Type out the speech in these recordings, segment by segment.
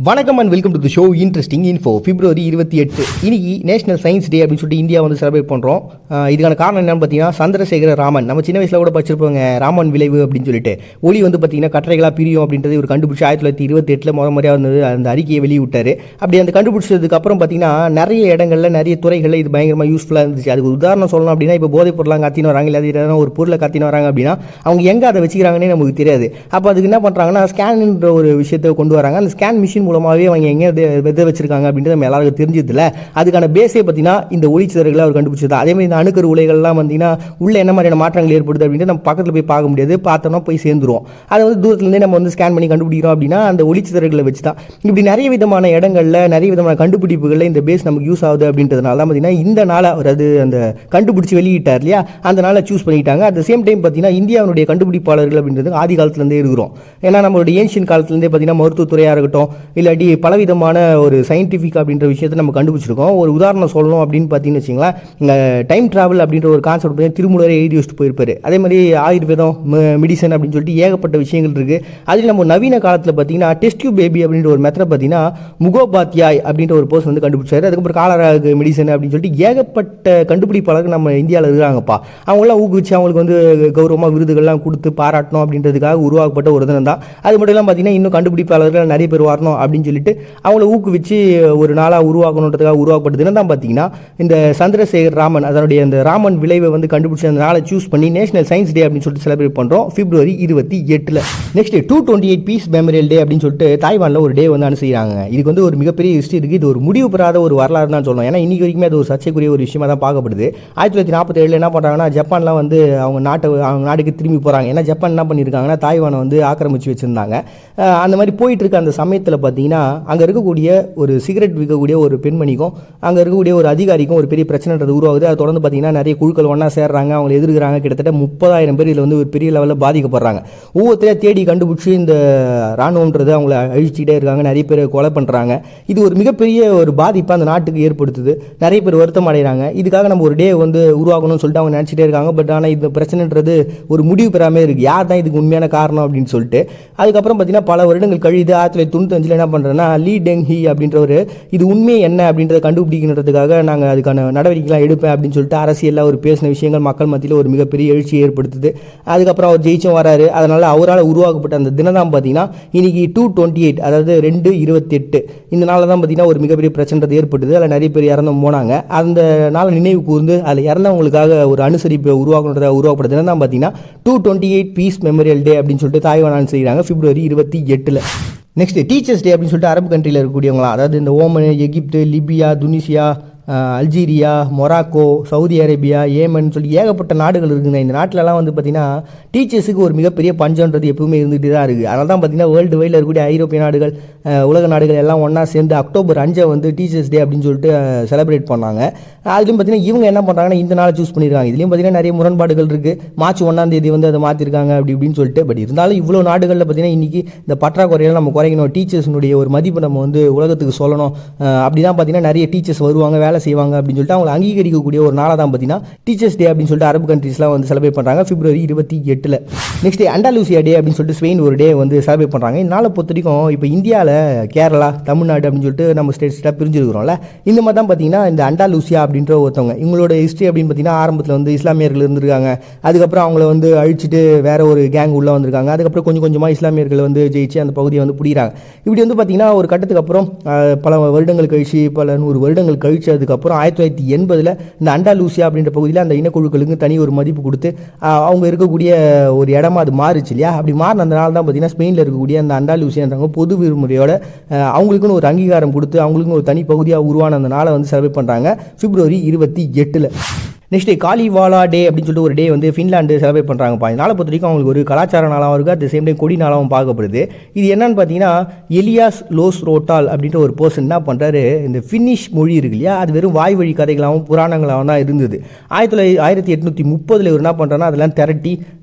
வணக்கம் and welcome to the show interesting info. பிப்ரவரி 28 இன்னைக்கு நேஷனல் சயின்ஸ் டே அப்படின்னு சொல்லிட்டு இந்தியா வந்து செலிப்ரேட் பண்ணுறோம். இதுக்கான காரணம் என்னன்னு பார்த்தீங்கன்னா சந்திரசேகர ராமன், நம்ம சின்ன வயசில் கூட படிச்சிருப்போங்க ராமன் விளைவு அப்படின்னு சொல்லிட்டு. ஒளி வந்து பார்த்தீங்கன்னா கட்டளைகளாக பிரியும் அப்படின்றது ஒரு கண்டுபிடிச்சி 1928 முறையாக வந்து அந்த அறிக்கையை வெளியிட்டார். அப்படி அந்த கண்டுபிடிச்சதுக்கு அப்புறம் பார்த்தீங்கன்னா நிறைய இடங்களில் நிறைய துறைகளில் இது பயங்கரமாக யூஸ்ஃபுல்லாக இருந்துச்சு. அதுக்கு உதாரணம் சொல்லணும் அப்படின்னா இப்போ போதைப் பொருளாக கத்தின்னு வராங்க, இல்லை ஒரு பொருளை கத்தின்னு வராங்க அப்படின்னா அவங்க எங்கே அதை வச்சுக்கிறாங்கன்னே நமக்கு தெரியாது. அப்போ அதுக்கு என்ன பண்ணுறாங்கன்னா ஸ்கேன்ன்ற ஒரு விஷயத்தை கொண்டு வராங்க. அந்த ஸ்கேன் மிஷின் மூலமாகவே அவங்க எங்கே விதை வச்சிருக்காங்க அப்படின்றது நம்ம எல்லாருக்கும் தெரிஞ்சதில்ல. அதுக்கான பேஸே பார்த்தீங்கன்னா இந்த ஒளிச்சிதறல்களை அவர் கண்டுபிடிச்சது. அதேமாதிரி இந்த அணுக்கரு உலைகள்லாம் பார்த்தீங்கன்னா உள்ள என்ன மாதிரியான மாற்றங்கள் ஏற்படுது அப்படின்ட்டு நம்ம பக்கத்தில் போய் பார்க்க முடியாது, பார்த்தோம்னா போய் சேர்ந்துருவோம். அதை வந்து தூரத்துலேருந்தே நம்ம வந்து ஸ்கேன் பண்ணி கண்டுபிடிக்கிறோம் அப்படின்னா அந்த ஒளிச்சிதறல்களை வச்சு தான். இப்படி நிறைய விதமான இடங்களில் நிறைய விதமான கண்டுபிடிப்புகளில் இந்த பேஸ் நமக்கு யூஸ் ஆகுது அப்படின்றதுனால தான் பார்த்தீங்கன்னா இந்த நாளை அவர் அது அந்த கண்டுபிடிச்சி வெளியிட்டார் இல்லையா, அந்த நாளை சூஸ் பண்ணிக்கிட்டாங்க. அட் த சேம் டைம் பார்த்தீங்கன்னா இந்தியாவுடைய கண்டுபிடிப்பாளர்கள் அப்படின்றது ஆதி காலத்துலேருந்தே இருக்கிறோம். ஏன்னா நம்மளுடைய ஏன்ஷியன் காலத்துலேருந்தே பார்த்தீங்கன்னா மருத்துவத்துறையாக இருக்கட்டும், இல்லாட்டி பலவிதமான ஒரு சயின்டிஃபிக் அப்படின்ற விஷயத்தை நம்ம கண்டுபிடிச்சிருக்கோம். ஒரு உதாரணம் சொல்லணும் அப்படின்னு பார்த்தீங்கன்னு வச்சிங்களேன், இந்த டைம் ட்ராவல் அப்படின்ற ஒரு கான்செப்ட் பற்றி திருமூலரை எழுதி வச்சுட்டு போயிருப்பாரு. அதே மாதிரி ஆயுர்வேதம், மெடிசன் அப்படின்னு சொல்லிட்டு ஏகப்பட்ட விஷயங்கள் இருக்குது. அதில் நம்ம நவீன காலத்தில் பார்த்தீங்கன்னா டெஸ்ட் டியூப் பேபி அப்படின்ற ஒரு மெத்தட் பார்த்தீங்கன்னா முகோபாத்யாய் அப்படின்ற ஒரு பர்சன் வந்து கண்டுபிடிச்சாரு. அதுக்கப்புறம் காலராக மெடிசன் அப்படின்னு சொல்லிட்டு ஏகப்பட்ட கண்டுபிடிப்பாளர்கள் நம்ம இந்தியாவில் இருக்கிறாங்கப்பா. அவங்களாம் ஊக்குவிச்சு அவங்களுக்கு வந்து கௌரவமாக விருதுகள்லாம் கொடுத்து பாராட்டணும் அப்படின்றதுக்காக உருவாக்கப்பட்ட ஒரு தினம் தான். அது மட்டும் இல்லாமல் பார்த்தீங்கன்னா இன்னும் கண்டுபிடிப்பாளர்கள் நிறைய பேர் வரணும் அப்படின்னு சொல்லிட்டு அவங்கள ஊக்குவிச்சு ஒரு நாளாக உருவாக்கணுன்றதுக்காக உருவாக்கப்பட்டதுன்னு தான் பார்த்தீங்கன்னா இந்த சந்திரசேகர் ராமன் அதனுடைய அந்த ராமன் விளைவை வந்து கண்டுபிடிச்ச அந்த நாளை சூஸ் பண்ணி நேஷனல் சயின்ஸ் டே அப்படின்னு சொல்லிட்டு செலிப்ரேட் பண்ணுறோம் பிப்ரவரி 28. நெக்ஸ்ட் 228 பீஸ் மெமோரியல் டே அப்படின்னு சொல்லிட்டு தாய்வானில் ஒரு டே வந்து அனுசரிக்கிறாங்க. இதுக்கு வந்து ஒரு மிகப்பெரிய ஹிஸ்ட்ரி இருக்குது. இது ஒரு முடிவு பெறாத ஒரு வரலாறு தான் சொல்லணும். ஏன்னா இன்னைக்கு வரைக்குமே அது ஒரு சர்ச்சைக்குரிய ஒரு விஷயமா தான் பார்க்கப்படுது. 1947 என்ன பண்ணுறாங்கன்னா ஜப்பான்லாம் வந்து அவங்க நாட்டுக்கு திரும்பி போகிறாங்க. ஏன்னா ஜப்பான் என்ன பண்ணியிருக்காங்கன்னா தாய்வானை வந்து ஆக்கிரமிச்சு வச்சுருந்தாங்க. அந்த மாதிரி போயிட்டு இருக்க அந்த சமயத்தில் பார்த்தீங்கன்னா அங்கே இருக்கக்கூடிய ஒரு சிகரெட் விற்கக்கூடிய ஒரு பெண்மணிக்கும் அங்கே இருக்கக்கூடிய ஒரு அதிகாரிக்கும் ஒரு பெரிய பிரச்சனைன்றது உருவாகுது. அதை தொடர்ந்து பார்த்தீங்கன்னா நிறைய குழுக்கள் ஒன்றா சேர்றாங்க, அவங்களை எதிர்க்கிறாங்க. கிட்டத்தட்ட 30,000 பேர் இதில் வந்து ஒரு பெரிய லெவலில் பாதிக்கப்படுறாங்க. ஒவ்வொருத்தரையும் தேடி கண்டுபிடிச்சி இந்த ராணுவன்றது அவங்கள அழிச்சிக்கிட்டே இருக்காங்க, நிறைய பேர் கொலை பண்ணுறாங்க. இது ஒரு மிகப்பெரிய ஒரு பாதிப்பை அந்த நாட்டுக்கு ஏற்படுத்துது. நிறைய பேர் வருத்தம் அடைகிறாங்க. இதுக்காக நம்ம ஒரு டே வந்து உருவாக்கணும்னு சொல்லிட்டு அவங்க நினச்சிட்டே இருக்காங்க. பட் ஆனால் இந்த பிரச்சனைன்றது ஒரு முடிவு பெறாமல் இருக்குது. யார் தான் இதுக்கு உண்மையான காரணம் அப்படின்னு சொல்லிட்டு. அதுக்கப்புறம் பார்த்தீங்கன்னா பல வருடங்கள் கழிது 1995 என்ன பண்ணுறேன்னா லீ டெங் ஹி அப்படின்றவர் இது உண்மை என்ன அப்படின்றத கண்டுபிடிக்கிறதுக்காக நாங்கள் அதுக்கான நடவடிக்கைலாம் எடுப்பேன் அப்படின்னு சொல்லிட்டு அரசியலில் அவர் பேசின விஷயங்கள் மக்கள் மத்தியில் ஒரு மிகப்பெரிய எழுச்சியை ஏற்படுத்துது. அதுக்கப்புறம் அவர் ஜெயிச்சும் வராரு. அதனால் அவரால் உருவாக்கப்பட்ட அந்த தினம் தான் பார்த்தீங்கன்னா இன்னைக்கு 228, அதாவது 2/28 இந்த நாளில் தான் பார்த்தீங்கன்னா ஒரு மிகப்பெரிய பிரச்சனை ஏற்படுது. அதில் நிறைய பேர் இறந்தும் போனாங்க. அந்த நாளை நினைவு கூர்ந்து அதில் இறந்தவங்களுக்காக ஒரு அனுசரிப்பை உருவாக்கப்பட்ட தினம் தான் பார்த்தீங்கன்னா 228 பீஸ் மெமோரியல் டே அப்படின்னு சொல்லிட்டு தாய்வான் அனுசரிக்கிறாங்க பிப்ரவரி 28. நெக்ஸ்ட் டீச்சர்ஸ் டே அப்படின்னு சொல்லிட்டு அரபு கண்ட்ரியில் இருக்கக்கூடியவங்களா, அதாவது இந்த ஓமன், எகிப்து, Libya, Tunisia, Algeria, Morocco, Saudi Arabia, Yemen சொல்லி ஏகப்பட்ட நாடுகள் இருக்குங்க. இந்த நாட்டிலலாம் வந்து பார்த்திங்கன்னா டீச்சர்ஸுக்கு ஒரு மிகப்பெரிய பஞ்சன்றது எப்பவுமே இருந்துகிட்டு தான் இருக்குது. அதனால தான் பார்த்திங்கன்னா வேர்ல்டு வைடில் இருக்கக்கூடிய ஐரோப்பிய நாடுகள், உலக நாடுகள் எல்லாம் ஒன்றா சேர்ந்து அக்டோபர் 5 வந்து டீச்சர்ஸ் டே அப்படின்னு சொல்லிட்டு செலிப்ரேட் பண்ணாங்க. அதுலேயும் பார்த்திங்கன்னா இவங்க என்ன பண்ணுறாங்கன்னா இந்த நாளை சூஸ் பண்ணியிருக்காங்க. இதுலேயும் பார்த்திங்கன்னா நிறைய முரண்பாடுகள் இருக்குது. மார்ச் 1 வந்து அதை மாற்றிருக்காங்க அப்படி இப்படின்னு சொல்லிட்டு. பட் இருந்தாலும் இவ்வளோ நாடுகளில் பார்த்திங்கன்னா இன்றைக்கி இந்த பற்றாக்குறையெல்லாம் நம்ம குறைக்கணும், டீச்சர்ஸினுடைய ஒரு மதிப்பு நம்ம வந்து உலகத்துக்கு சொல்லணும். அப்படி தான் பார்த்திங்கன்னா நிறைய டீச்சர்ஸ் வருவாங்க, வேலை செய்வாங்க அப்படின்னு சொல்லிட்டு அவங்களை அங்கீகரிக்கக்கூடிய ஒரு நாளாக தான் பார்த்தீங்கன்னா டீச்சர்ஸ் டே அப்படின்னு சொல்லிட்டு அரபு கண்ட்ரீஸ்லாம் வந்து செலிப்ரேட் பண்ணுறாங்க பிப்ரவரி 28. நெக்ஸ்ட் அண்டாலூசியா டே அப்படின்னு சொல்லிட்டு ஸ்பெயின் ஒரு டே வந்து செலிப்ரேட் பண்ணுறாங்க. இந்த நாளை பொறுத்த வரைக்கும் இப்போ இந்தியாவில் கேரளா, தமிழ்நாடு அப்படின்னு சொல்லிட்டு நம்ம ஸ்டேட்டாக பிரிஞ்சிருக்கிறோம்ல, இந்த மாதிரி தான் பார்த்தீங்கன்னா இந்த அண்டாலூசியா அப்படின்ற ஒருத்தவங்க இவங்களோட ஹிஸ்ட்ரி அப்படின்னு பார்த்தீங்கன்னா ஆரம்பத்தில் வந்து இஸ்லாமியர்கள் இருந்திருக்காங்க. அதுக்கப்புறம் அவங்கள வந்து அழிச்சிட்டு வேற ஒரு கேங் உள்ளே வந்திருக்காங்க. அதுக்கப்புறம் கொஞ்சம் கொஞ்சமாக இஸ்லாமியர்கள் வந்து ஜெயிச்சு அந்த பகுதியை வந்து பிடிக்கிறாங்க. இப்படி வந்து பார்த்தீங்கன்னா ஒரு கட்டத்துக்கு அப்புறம் பல வருடங்கள் கழிச்சு, பல 100 வருடங்கள் கழிச்சதுக்கப்புறம் 1980 இந்த அண்டாலூசியா அப்படின்ற பகுதியில் அந்த இனக்குழுக்களுக்கு தனி ஒரு மதிப்பு கொடுத்து அவங்க இருக்கக்கூடிய ஒரு இடமா அது மாறுச்சு இல்லையா. அப்படி மாறின அந்த நாள் தான் பார்த்தீங்கன்னா ஸ்பெயினில் இருக்கக்கூடிய அந்த அண்டாலூசியான்றவங்க பொது விடுமுறையோட அவங்களுக்குன்னு ஒரு அங்கீகாரம் கொடுத்து அவங்களுக்குன்னு ஒரு தனி பகுதியாக உருவான அந்த நாளை வந்து செலிப்ரேட் பண்ணுறாங்க பிப்ரவரி 28. நெக்ஸ்ட் காலிவாலா டே அப்படின்னு சொல்லிட்டு ஒரு டே வந்து ஃபின்லாண்டு செலிப்ரேட் பண்ணுறாங்கப்பா. இதனால் பொறுத்த வரைக்கும் அவங்களுக்கு ஒரு கலாச்சார நாளாகவும் இருக்குது, அட் த சேம் டைம் கொடி நாளாகவும் பார்க்கப்படுது. இது என்னன்னு பார்த்தீங்கன்னா எலியாஸ் லோஸ் ரோட்டால் அப்படின்ற ஒரு பர்சன் என்ன பண்ணுறாரு, இந்த ஃபின்னிஷ் மொழி இருக்கு இல்லையா, அது வெறும் வாய் வழி கதைகளாகவும் புராணங்களாகவும் தான் இருந்தது. 1830 இவர் என்ன பண்ணுறாருன்னா அதெல்லாம் திரட்டி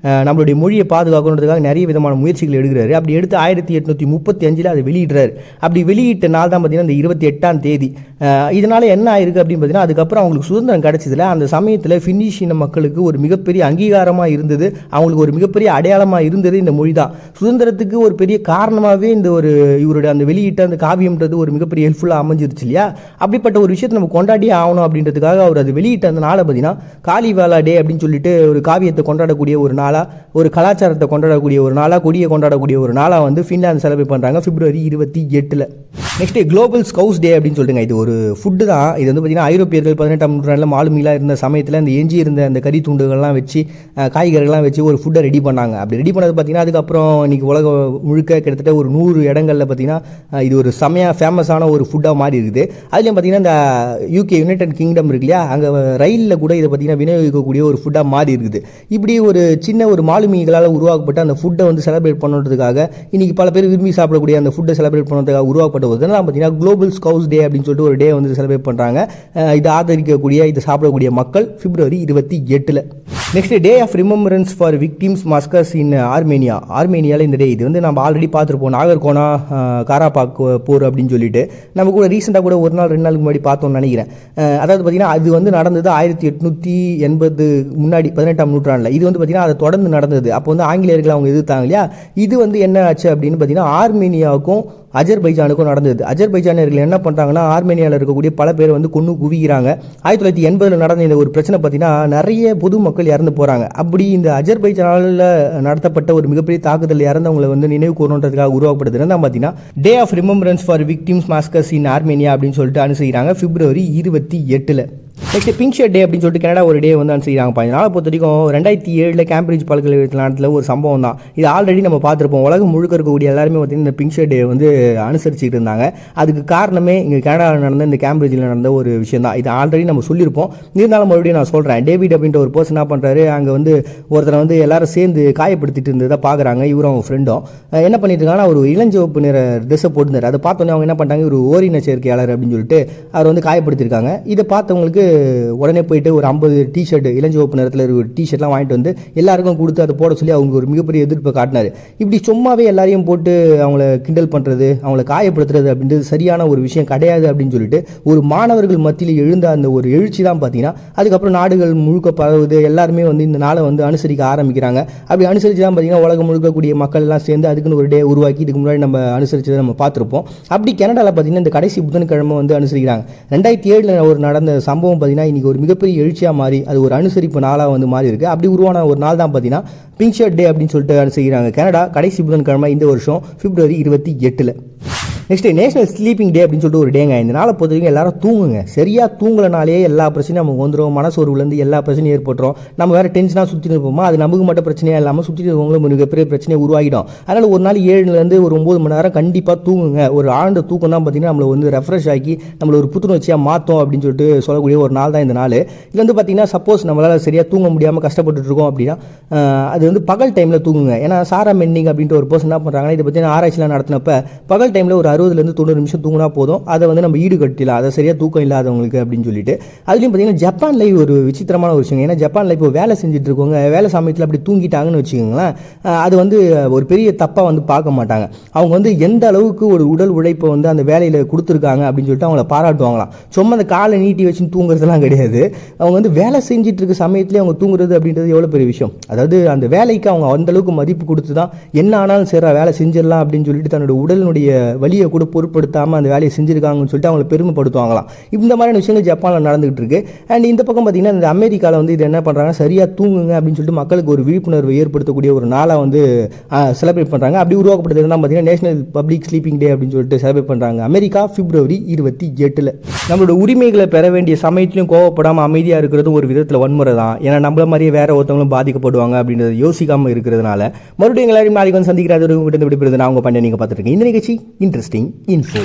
நம்மளுடைய மொழியை பாதுகாக்கணுன்றதுக்காக நிறைய விதமான முயற்சிகள் எடுக்கிறாரு. அப்படி எடுத்து 1835 அதை வெளியிடுறாரு. அப்படி வெளியிட்ட நாள் தான் பார்த்தீங்கன்னா இந்த 28ஆம் தேதி. இதனால் என்ன ஆயிருக்கு அப்படின்னு பார்த்தீங்கன்னா அதுக்கப்புறம் அவங்களுக்கு சுதந்திரம் கிடச்சதில்ல. அந்த சமயம் சமயத்தில் ஃபின்னிஷ் இன மக்களுக்கு ஒரு மிகப்பெரிய அங்கீகாரமாக இருந்தது, அவங்களுக்கு ஒரு மிகப்பெரிய அடையாளமாக இருந்தது இந்த மொழி தான். சுதந்திரத்துக்கு ஒரு பெரிய காரணமாகவே இந்த ஒரு இவருடைய அந்த வெளியிட்ட அந்த காவியம்ன்றது ஒரு மிகப்பெரிய ஹெல்ப்ஃபுல்லாக அமைஞ்சிருச்சு இல்லையா. அப்படிப்பட்ட ஒரு விஷயத்தை நம்ம கொண்டாடியே ஆகணும் அப்படின்றதுக்காக அவர் அது வெளியிட்ட அந்த நாளை பார்த்தீங்கன்னா காலிவேலா டே அப்படின்னு சொல்லிட்டு ஒரு காவியத்தை கொண்டாடக்கூடிய ஒரு நாளாக, ஒரு கலாச்சாரத்தை கொண்டாடக்கூடிய ஒரு நாளாக, கொடியை கொண்டாடக்கூடிய ஒரு நாளாக வந்து ஃபின்லாந்து செலிப்ரேட் பண்ணுறாங்க பிப்ரவரி 28. நெக்ஸ்ட் குளோபல் ஸ்கவுட்ஸ் டே அப்படின்னு சொல்லிட்டுங்க. இது ஒரு ஃபுட்டு தான். இது வந்து பார்த்தீங்கன்னா ஐரோப்பியர்கள் 18ஆம் நூற்றாண்டில் மாலுமிகளாக இருந்த சமயத்தில் அந்த எஞ்சி இருந்த அந்த கறி துண்டுகள்லாம் வச்சு காய்கறிகள்லாம் வச்சு ஒரு ஃபுட்டை ரெடி பண்ணாங்க. அப்படி ரெடி பண்ணது பார்த்தீங்கன்னா அதுக்கப்புறம் இன்றைக்கி உலகம் முழுக்க கிட்டத்தட்ட ஒரு 100 இடங்களில் பார்த்தீங்கன்னா இது ஒரு செமையாக ஃபேமஸான ஒரு ஃபுட்டாக மாறி இருக்குது. அதுலேயும் பார்த்தீங்கன்னா இந்த யூகே யுனைடெட் கிங்டம் இருக்கு இல்லையா, அங்கே ரயிலில் கூட இதை பார்த்தீங்கன்னா விநியோகிக்கக்கூடிய ஒரு ஃபுட்டாக மாறி இருக்குது. இப்படி ஒரு சின்ன ஒரு மாலுமிகளால் உருவாக்கப்பட்ட அந்த ஃபுட்டை வந்து செலிப்ரேட் பண்ணுறதுக்காக இன்றைக்கி பல பேர் விரும்பி சாப்பிடக்கூடிய அந்த ஃபுட்டை செலிப்ரேட் பண்ணுறதுக்காக உருவாக்கப்பட்ட ஒரு தான் பார்த்தீங்கன்னா குளோபல் ஸ்கவுட்ஸ் டே அப்படின்னு சொல்லிட்டு ஒரு டே வந்து செலிப்ரேட் பண்ணுறாங்க. இதை ஆதரிக்கக்கூடிய, இதை சாப்பிடக்கூடிய மக்கள் பிப்ரவரி 28. Next day of remembrance for victims massacres in Armenia. ஆர்மேனியாவில் இந்த டே இது வந்து நம்ம ஆல்ரெடி பார்த்துருப்போம், நாகர்கோனா காராபாக் போர் அப்படின்னு சொல்லிட்டு நம்ம கூட ரீசெண்டாக கூட ஒரு நாள் 2 நாளுக்கு முன்னாடி பார்த்தோம்னு நினைக்கிறேன். அதாவது பார்த்தீங்கன்னா அது வந்து நடந்தது 1880 முன்னாடி 18ஆம் நூற்றாண்டில். இது வந்து பார்த்தீங்கன்னா அதை தொடர்ந்து நடந்தது. அப்போ வந்து ஆங்கிலேயர்கள் அவங்க எதிர்த்தாங்க இல்லையா. இது வந்து என்ன ஆச்சு அப்படின்னு பார்த்தீங்கன்னா ஆர்மேனியாவுக்கும் அஜர்பைஜானுக்கும் நடந்தது. அஜர்பைஜானியர்கள் என்ன பண்ணுறாங்கன்னா ஆர்மேனியாவில் இருக்கக்கூடிய பல பேர் வந்து கொண்டு குவிக்கிறாங்க. 1980 நடந்த இந்த ஒரு பிரச்சனை பார்த்தீங்கன்னா நிறைய பொதுமக்கள் இறந்து போகிறாங்க. அப்படி இந்த அஜர்பைஜானில் நடத்தப்பட்ட ஒரு மிகப்பெரிய தாக்குதல் இறந்தவங்களை வந்து நினைவு கூறணுன்றதுக்காக உருவாக்கப்படுதுன்னு தான் பார்த்தீங்கன்னா day of remembrance for victims massacres in Armenia அப்படின்னு சொல்லிட்டு அனுசரிக்கிறாங்க பிப்ரவரி 28. நெக்ஸ்ட் பிங்க் ஷர்ட் டே அப்படின்னு சொல்லிட்டு கனடா ஒரு டே வந்து அனுசரிக்கிறாங்க. 15 நாளை பொறுத்த வரைக்கும் 2007 கேம்பிரிட்ஜ் பல்கலைக்கழகத்தில் நடத்துல ஒரு சம்பவம் தான். இது ஆல்ரெடி நம்ம பார்த்துருப்போம். உலகம் முழுக்க இருக்கக்கூடிய எல்லாருமே பார்த்தீங்கன்னா இந்த பிங்க் ஷர்ட் டே வந்து அனுசரிச்சுட்டு இருந்தாங்க. அதுக்கு காரணமே இங்கே கனடாவில் நடந்த இந்த கேம்பிரிட்ஜில் நடந்த ஒரு விஷயம் தான். இது ஆல்ரெடி நம்ம சொல்லியிருப்போம். இருந்தாலும் மறுபடியும் நான் சொல்கிறேன். டேவிட் அப்படின்ற ஒரு பர்சன் என்ன பண்ணுறாரு, அங்கே வந்து ஒருத்தரை வந்து எல்லாரும் சேர்ந்து காயப்படுத்திட்டு இருந்ததை பார்க்குறாங்க. இவரும் அவங்க ஃப்ரெண்டும் என்ன பண்ணிட்டு இருக்காங்கன்னா ஒரு இளஞ்சிவப்பு நிற ட்ரெஸ்ஸை போட்டுருந்தார். அதை பார்த்தோன்னே அவங்க என்ன பண்ணிட்டாங்க, ஒரு ஓரின சேர்க்கையாளர் அப்படின்னு சொல்லிட்டு அவர் வந்து காயப்படுத்திருக்காங்க. இதை பார்த்தவங்களுக்கு உடனே போயிட்டு ஒரு 50 டிஷர்ட் இளஞ்சிவப்பு நேரத்தில் ஒரு டிஷர்ட்லாம் வாங்கிட்டு வந்து எல்லாருக்கும் கொடுத்து அதை போட சொல்லி அவங்க ஒரு மிகப்பெரிய எதிர்ப்பை காட்டினார். இப்படி சும்மாவே எல்லாரையும் போட்டு அவங்கள கிண்டல் பண்ணுறது, அவங்கள காயப்படுத்துறது அப்படின்றது சரியான ஒரு விஷயம் கிடையாது அப்படின்னு சொல்லிட்டு ஒரு மாணவர்கள் மத்தியில் எழுந்த அந்த ஒரு எழுச்சி தான் பார்த்தீங்கன்னா அதுக்கப்புறம் நாடுகள் முழுக்க பரவுது. எல்லாருமே வந்து இந்த நாளை வந்து அனுசரிக்க ஆரம்பிக்கிறாங்க. அப்படி அனுசரித்து தான் பார்த்தீங்கன்னா உலகம் முழுக்கக்கூடிய மக்கள் எல்லாம் சேர்ந்து அதுக்குன்னு ஒரு டே உருவாக்கி இதுக்கு முன்னாடி நம்ம அனுசரிச்சதை நம்ம பார்த்துருப்போம். அப்படி கனடாவில் பார்த்தீங்கன்னா இந்த கடைசி புதன்கிழமை வந்து அனுசரிக்கிறாங்க. 2007 ஒரு நடந்த சம்பவம் பார்த்தீங்கன்னா இன்னைக்கு ஒரு மிகப்பெரிய எழுச்சியாக மாறி அது ஒரு அனுசரிப்பு நாளாக வந்து மாறி இருக்கு. அப்படி உருவான ஒரு நாள் தான் பார்த்தீங்கன்னா பிங்க் ஷர்ட் டே அப்படின்னு சொல்லிட்டு அனுசரிக்கிறாங்க கனடா கடைசி புதன்கிழமை இந்த வருஷம் பிப்ரவரி 28. நெக்ஸ்ட் நேஷனல் ஸ்லீப்பிங் டே அப்படின்னு சொல்லிட்டு ஒரு டேங்க. இந்த நாளை பொறுத்த வரைக்கும் எல்லாரும் தூங்குங்க. சரியாக தூங்கலனாலே எல்லா பிரச்சனையும் நமக்கு வந்துடும். மனசோர்வுலேருந்து எல்லா பிரச்சனையும் ஏற்பட்டுரும். நம்ம வேறு டென்ஷனாக சுற்றிட்டு இருப்போமா, அது நமக்கு மட்டும் பிரச்சனையாக இல்லாமல் சுற்றிட்டு இருக்கவங்களும் மிகப்பெரிய பிரச்சனையை உருவாகிடும். அதனால் ஒரு நாள் 7லேருந்து ஒரு 9 மணி நேரம் கண்டிப்பாக தூங்குங்க. ஒரு ஆழ்ந்த தூக்கம் தான் பார்த்தீங்கன்னா நம்மளை வந்து ரெஃப்ரெஷ் ஆக்கி நம்மளை ஒரு புத்துணர்ச்சியாக மாற்றும் அப்படின்னு சொல்லிட்டு சொல்லக்கூடிய ஒரு நாள் தான் இந்த நாள். இது வந்து பார்த்தீங்கன்னா சப்போஸ் நம்மளால் சரியாக தூங்க முடியாமல் கஷ்டப்பட்டு இருக்கோம் அப்படின்னா அது வந்து பகல் டைமில் தூங்குங்க. ஏன்னா சாரா மென்னிங் அப்படின்ற ஒரு பர்சன் என்ன பண்ணுறாங்கன்னா இதை பற்றின ஆராய்ச்சிலாம் நடத்தினப்ப பகல் டைமில் ஒரு 60லேருந்து 90 நிமிஷம் தூங்கினா போதும், அதை வந்து நம்ம ஈடு கட்டிடலாம், அதை சரியாக தூக்கம் இல்லாதவங்களுக்கு அப்படின்னு சொல்லிட்டு. அதுலேயும் பார்த்தீங்கன்னா ஜப்பானில் ஒரு விசித்திரமான ஒரு விஷயம். ஏன்னா ஜப்பானில் இப்போ வேலை செஞ்சுட்டு இருக்கவங்க வேலை சமயத்தில் அப்படி தூங்கிட்டாங்கன்னு வச்சுக்கோங்களேன், அது வந்து ஒரு பெரிய தப்பாக வந்து பார்க்க மாட்டாங்க. அவங்க வந்து எந்த அளவுக்கு ஒரு உடல் உழைப்பை வந்து அந்த வேலையில் கொடுத்துருக்காங்க அப்படின்னு சொல்லிட்டு அவங்கள பாராட்டுவாங்களாம். சும்மா அந்த காலை நீட்டி வச்சு தூங்குறதுலாம் கிடையாது. அவங்க வந்து வேலை செஞ்சுட்டு இருக்க சமயத்துலேயே அவங்க தூங்குறது அப்படின்றது எவ்வளோ பெரிய விஷயம். அதாவது அந்த வேலைக்கு அவங்க அந்த அளவுக்கு மதிப்பு கொடுத்து தான் என்ன ஆனாலும் சரி வேலை செஞ்சிடலாம் அப்படின்னு சொல்லிட்டு தன்னோட உடலினுடைய வலியை கூட பொருட்படுத்தாமல் அந்த வேலையை செஞ்சுருக்காங்கன்னு சொல்லிட்டு அவங்களை பெருமைப்படுத்துவாங்களாம். இந்த மாதிரியான விஷயங்கள் ஜப்பானில் நடந்துகிட்டு இருக்கு. அண்ட் இந்த பக்கம் பார்த்தீங்கன்னா இந்த அமெரிக்காவில் வந்து இது என்ன பண்ணுறாங்க, சரியாக தூங்குங்க அப்படின்னு சொல்லிட்டு மக்களுக்கு ஒரு விழிப்புணர்வு ஏற்படுத்தக்கூடிய ஒரு நாளாக வந்து செலிப்ரேட் பண்ணுறாங்க. அப்படி உருவாக்கப்படுறது தான் பார்த்தீங்கன்னா நேஷனல் பப்ளிக் ஸ்லீப்பிங் டே அப்படின்னு சொல்லிட்டு செலிப்ரேட் பண்ணுறாங்க அமெரிக்கா பிப்ரவரி 28. நம்மளோட உரிமைகளை பெற வேண்டிய சமயத்திலையும் கோவப்படாமல் அமைதியாக இருக்கிறது ஒரு விதத்தில் வன்முறை தான். ஏன்னா நம்மள மாதிரியே வேற ஒருத்தவங்களும் பாதிக்கப்படுவாங்க அப்படின்றத யோசிக்காமல் இருக்கிறதுனால மறுபடியும் எல்லாரும் நாளைக்கு வந்து சந்திக்கிறாரு விடுபடுறது நான் உங்கள் பண்ண நீங்கள் பார்த்துருக்கேன். இந்த நிகழ்ச்சி இன்ட்ரெஸ்டிங் இன்ஃபோ.